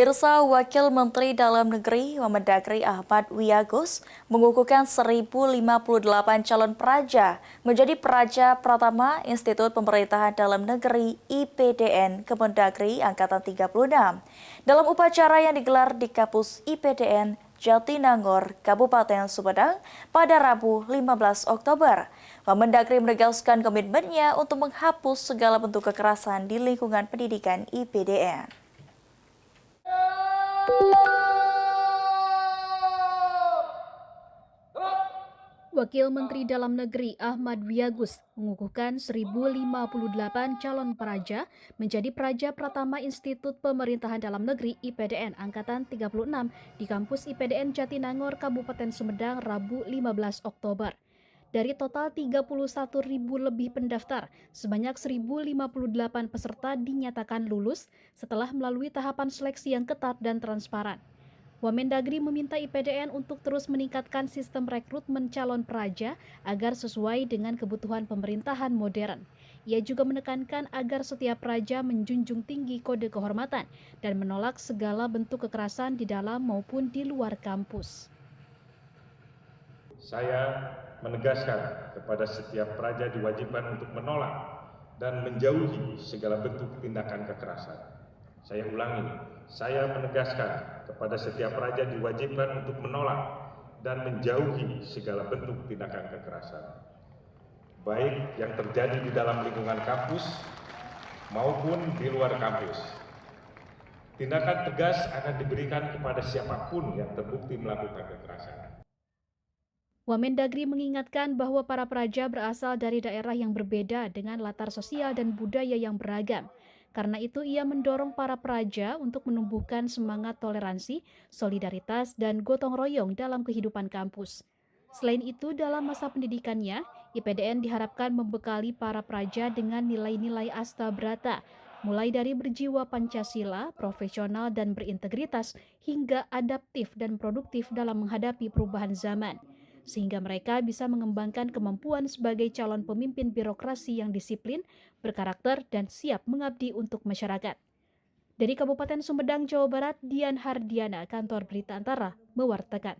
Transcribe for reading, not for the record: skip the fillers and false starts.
Pemirsa, Wakil Menteri Dalam Negeri Mendagri Ahmad Wiyagus mengukuhkan 1.058 calon praja menjadi praja pertama Institut Pemerintahan Dalam Negeri IPDN Kemendagri Angkatan 36. Dalam upacara yang digelar di kampus IPDN Jatinangor, Kabupaten Sumedang pada Rabu 15 Oktober. Mendagri menegaskan komitmennya untuk menghapus segala bentuk kekerasan di lingkungan pendidikan IPDN. Wakil Menteri Dalam Negeri Ahmad Wiyagus mengukuhkan 1.058 calon praja menjadi praja pertama Institut Pemerintahan Dalam Negeri IPDN Angkatan 36 di kampus IPDN Jatinangor, Kabupaten Sumedang, Rabu 15 Oktober. Dari total 31.000 lebih pendaftar, sebanyak 1.058 peserta dinyatakan lulus setelah melalui tahapan seleksi yang ketat dan transparan. Wamendagri meminta IPDN untuk terus meningkatkan sistem rekrutmen calon praja agar sesuai dengan kebutuhan pemerintahan modern. Ia juga menekankan agar setiap praja menjunjung tinggi kode kehormatan dan menolak segala bentuk kekerasan di dalam maupun di luar kampus. Saya menegaskan kepada setiap praja diwajibkan untuk menolak dan menjauhi segala bentuk tindakan kekerasan. Saya ulangi, saya menegaskan kepada setiap praja diwajibkan untuk menolak dan menjauhi segala bentuk tindakan kekerasan, baik yang terjadi di dalam lingkungan kampus maupun di luar kampus. Tindakan tegas akan diberikan kepada siapapun yang terbukti melakukan kekerasan. Wamendagri mengingatkan bahwa para praja berasal dari daerah yang berbeda dengan latar sosial dan budaya yang beragam. Karena itu ia mendorong para praja untuk menumbuhkan semangat toleransi, solidaritas, dan gotong royong dalam kehidupan kampus. Selain itu, dalam masa pendidikannya, IPDN diharapkan membekali para praja dengan nilai-nilai Asta Brata, mulai dari berjiwa Pancasila, profesional dan berintegritas, hingga adaptif dan produktif dalam menghadapi perubahan zaman, sehingga mereka bisa mengembangkan kemampuan sebagai calon pemimpin birokrasi yang disiplin, berkarakter, dan siap mengabdi untuk masyarakat. Dari Kabupaten Sumedang, Jawa Barat, Dian Hardiana, Kantor Berita Antara, mewartakan.